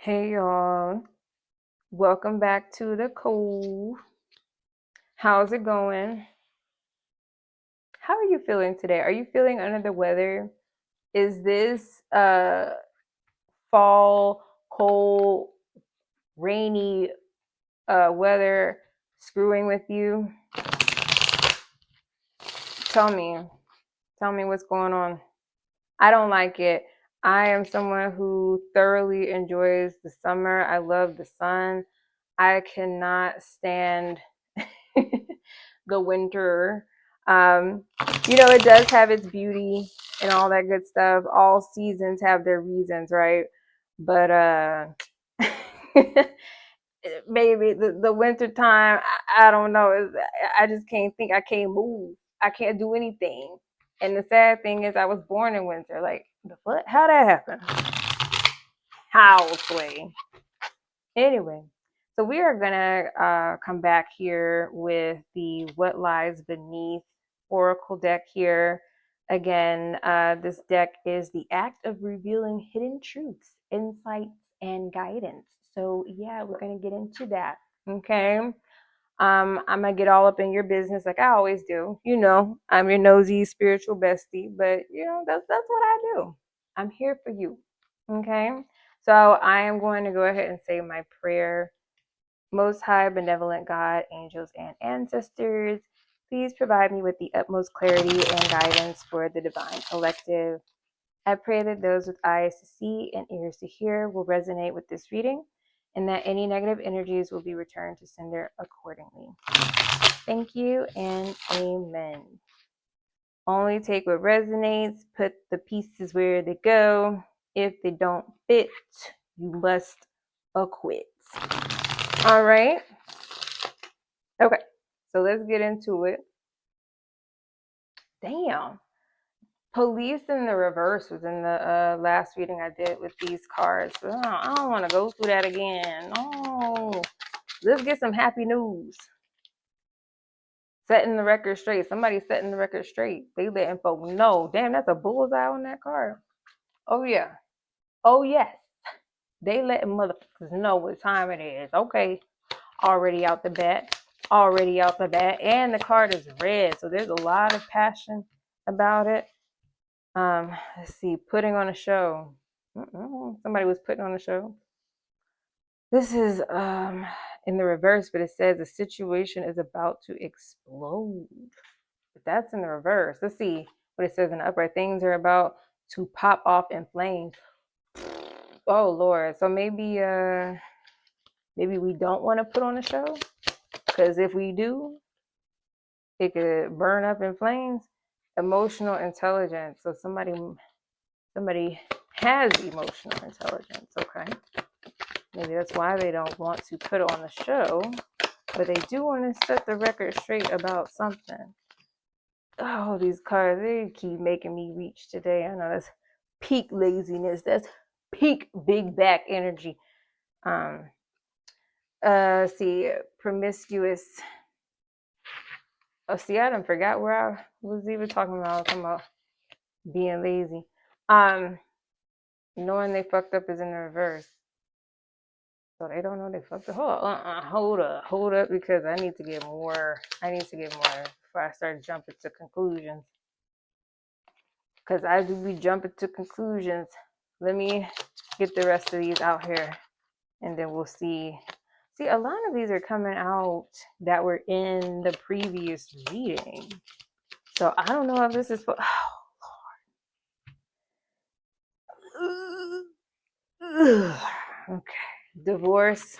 Hey y'all, welcome back to the Cove. How's it going? How are you feeling today? Are you feeling under the weather? Is this fall, cold, rainy weather screwing with you? Tell me. Tell me what's going on. I don't like it. I am someone who thoroughly enjoys the summer. I love the sun. I cannot stand the winter. Um, it does have its beauty and all that good stuff. All seasons have their reasons, right? But maybe the winter time, I don't know. I just can't think. I can't move. I can't do anything. And the sad thing is, I was born in winter. Like the what? How that happen? How, Sway? Anyway, so we are gonna come back here with the What Lies Beneath Oracle deck here. Again, this deck is the act of revealing hidden truths, insights, and guidance. So yeah, we're gonna get into that. Okay. I'm gonna get all up in your business like I always do. I'm your nosy spiritual bestie, but that's what I do. I'm here for you. Okay. So I am going to go ahead and say my prayer. Most high, benevolent God, angels, and ancestors, please provide me with the utmost clarity and guidance for the divine collective. I pray that those with eyes to see and ears to hear will resonate with this reading, and that any negative energies will be returned to sender accordingly. Thank you and amen. Only take what resonates, put the pieces where they go. If they don't fit, you must acquit. All right. Okay. So let's get into it. Damn. Police in the reverse was in the last reading I did with these cards. I don't want to go through that again. No. Let's get some happy news. Setting the record straight. Somebody's setting the record straight. They letting folk know. Damn, that's a bullseye on that card. Oh, yeah. Oh, yes. They letting motherfuckers know what time it is. Okay. Already out the bat. Already out the bat. And the card is red. So there's a lot of passion about it. Let's see. Putting on a show. Somebody was putting on a show. This is in the reverse, but it says the situation is about to explode. But that's in the reverse. Let's see what it says in the upright. Things are about to pop off in flames. Oh Lord. So maybe we don't want to put on a show. Because if we do, it could burn up in flames. Emotional intelligence. So somebody has emotional intelligence. Okay. Maybe that's why they don't want to put on the show, but they do want to set the record straight about something. Oh, these cards, they keep making me reach today. I know that's peak laziness. That's peak big back energy. Um, see, promiscuous. Oh, see, I done forgot where I was even talking about. I was talking about being lazy. Knowing they fucked up is in the reverse. So they don't know they fucked up. Hold up, because I need to get more. Before I start jumping to conclusions. Because I do be jumping to conclusions. Let me get the rest of these out here, and then we'll see. See, a lot of these are coming out that were in the previous reading. So I don't know if this is for. Oh, Lord. Okay. Divorce.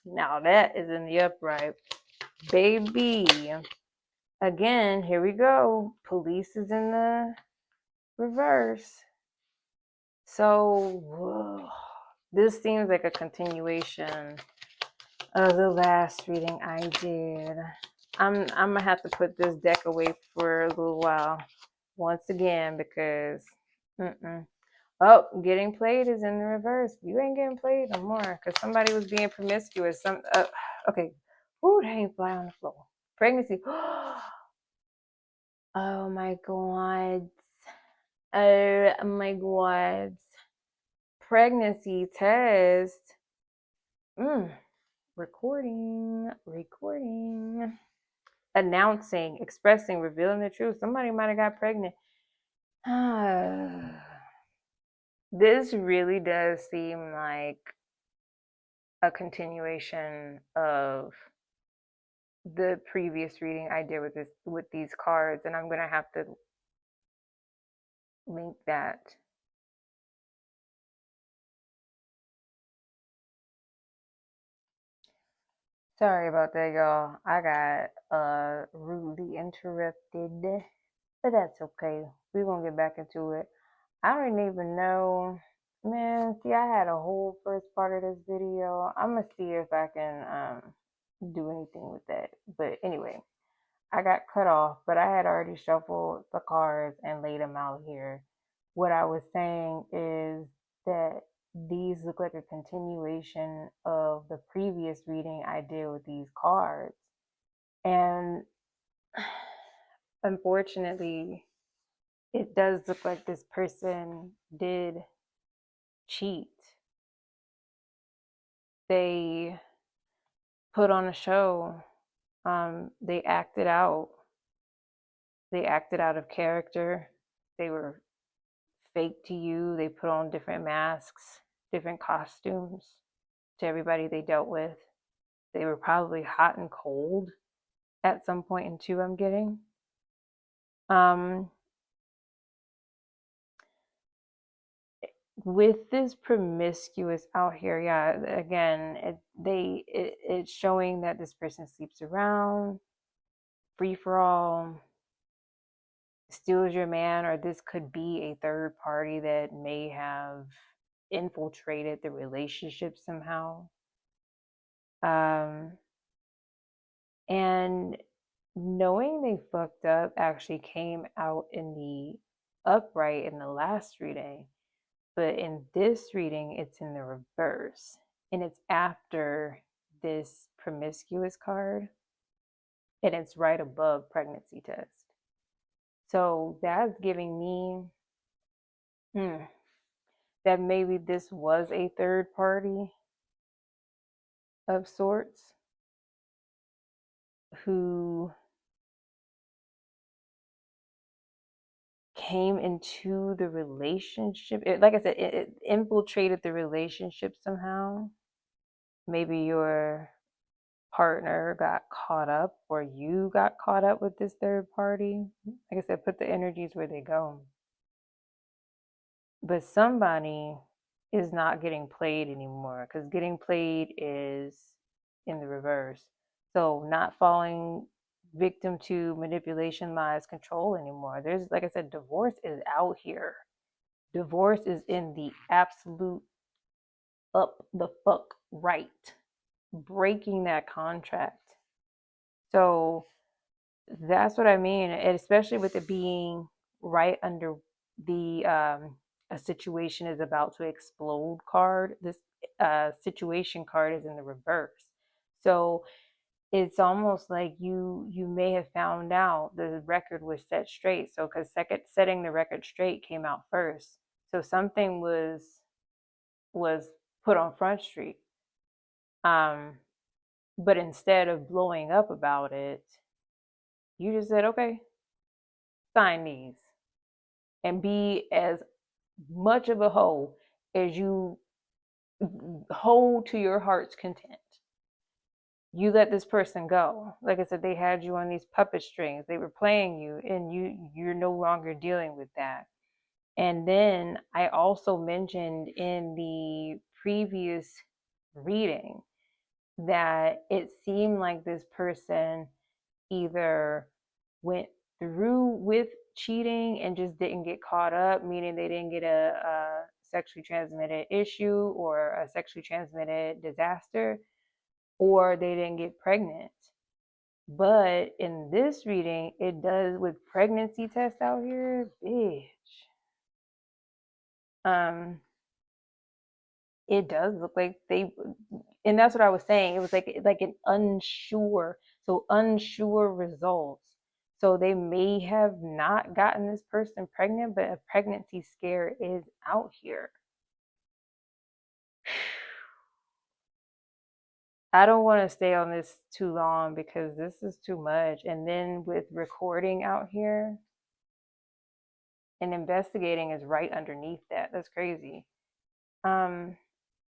Now that is in the upright. Baby. Again, here we go. Police is in the reverse. So this seems like a continuation of the last reading I did. I'm gonna have to put this deck away for a little while once again because oh, getting played is in the reverse. You ain't getting played no more because somebody was being promiscuous. Okay. Ooh, they ain't fly on the floor. Pregnancy. Oh my god. Oh my god. pregnancy test. Recording, announcing, expressing, revealing the truth. Somebody might have got pregnant. This really does seem like a continuation of the previous reading I did with these cards, and I'm gonna have to link that. Sorry about that, y'all. I got rudely interrupted, but that's okay. We're gonna get back into it. I don't even know, man. See, I had a whole first part of this video. I'm gonna see if I can do anything with that. But anyway, I got cut off, but I had already shuffled the cards and laid them out here. What I was saying is that these look like a continuation of the previous reading I did with these cards. And unfortunately, it does look like this person did cheat. They put on a show. They acted out. They acted out of character. They were fake to you. They put on different masks, different costumes to everybody they dealt with. They were probably hot and cold at some point in two, I'm getting. With this promiscuous out here, yeah, again, it's showing that this person sleeps around, free for all, steals your man, or this could be a third party that may have infiltrated the relationship somehow. And knowing they fucked up actually came out in the upright in the last reading, but in this reading, it's in the reverse, and it's after this promiscuous card, and it's right above pregnancy test. So that's giving me that maybe this was a third party of sorts who came into the relationship. Like I said, it infiltrated the relationship somehow. Maybe your partner got caught up, or you got caught up with this third party. Like I said, put the energies where they go. But somebody is not getting played anymore, because getting played is in the reverse. So not falling victim to manipulation, lies, control anymore. There's, like I said, divorce is out here. Divorce is in the absolute up the fuck right. Breaking that contract. So that's what I mean, and especially with it being right under the a situation is about to explode card. This situation card is in the reverse. So it's almost like you may have found out the record was set straight. So because setting the record straight came out first. So something was put on Front Street. But instead of blowing up about it, you just said, okay, sign these and be as much of a hoe as you hold to your heart's content. You let this person go. Like I said, they had you on these puppet strings. They were playing you, and you're no longer dealing with that. And then I also mentioned in the previous reading that it seemed like this person either went through with cheating and just didn't get caught up, meaning they didn't get a sexually transmitted issue or a sexually transmitted disaster, or they didn't get pregnant. But in this reading, it does with pregnancy test out here, bitch. It does look like they, and that's what I was saying. It was like an unsure, so unsure results. So they may have not gotten this person pregnant, but a pregnancy scare is out here. I don't want to stay on this too long because this is too much. And then with recording out here and investigating is right underneath that. That's crazy. Um,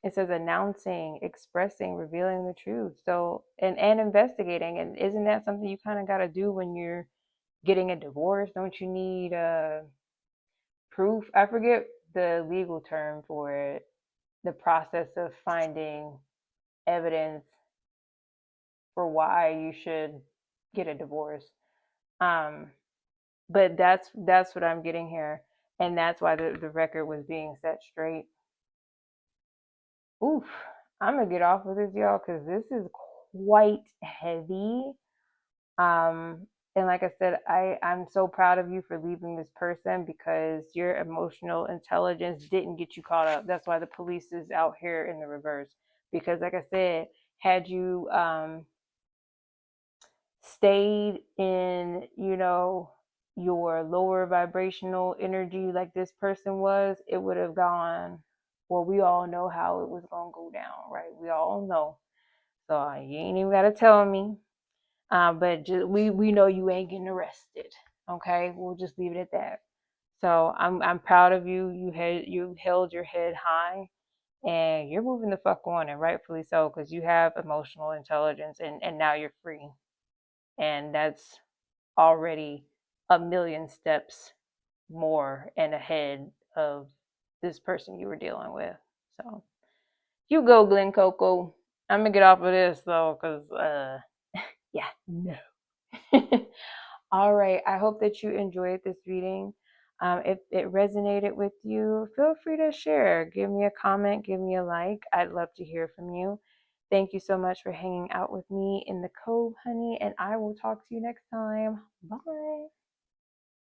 it says announcing, expressing, revealing the truth. So and investigating. And isn't that something you kind of got to do when you're getting a divorce? Don't you need proof? I forget the legal term for it. The process of finding evidence for why you should get a divorce. Um, but that's what I'm getting here, and that's why the record was being set straight. Oof, I'm gonna get off of this, y'all, because this is quite heavy. And like I said, I'm so proud of you for leaving this person because your emotional intelligence didn't get you caught up. That's why the police is out here in the reverse. Because like I said, had you stayed in, your lower vibrational energy like this person was, it would have gone, well, we all know how it was going to go down, right? We all know. So you ain't even got to tell me. But we know you ain't getting arrested. Okay, we'll just leave it at that. So I'm proud of you. You held your head high, and you're moving the fuck on, and rightfully so, because you have emotional intelligence, and now you're free, and that's already a million steps more and ahead of this person you were dealing with. So you go, Glen Coco. I'm gonna get off of this though, cause yeah, no. All right. I hope that you enjoyed this reading. If it resonated with you, feel free to share. Give me a comment, give me a like. I'd love to hear from you. Thank you so much for hanging out with me in the Cove, honey, and I will talk to you next time. Bye.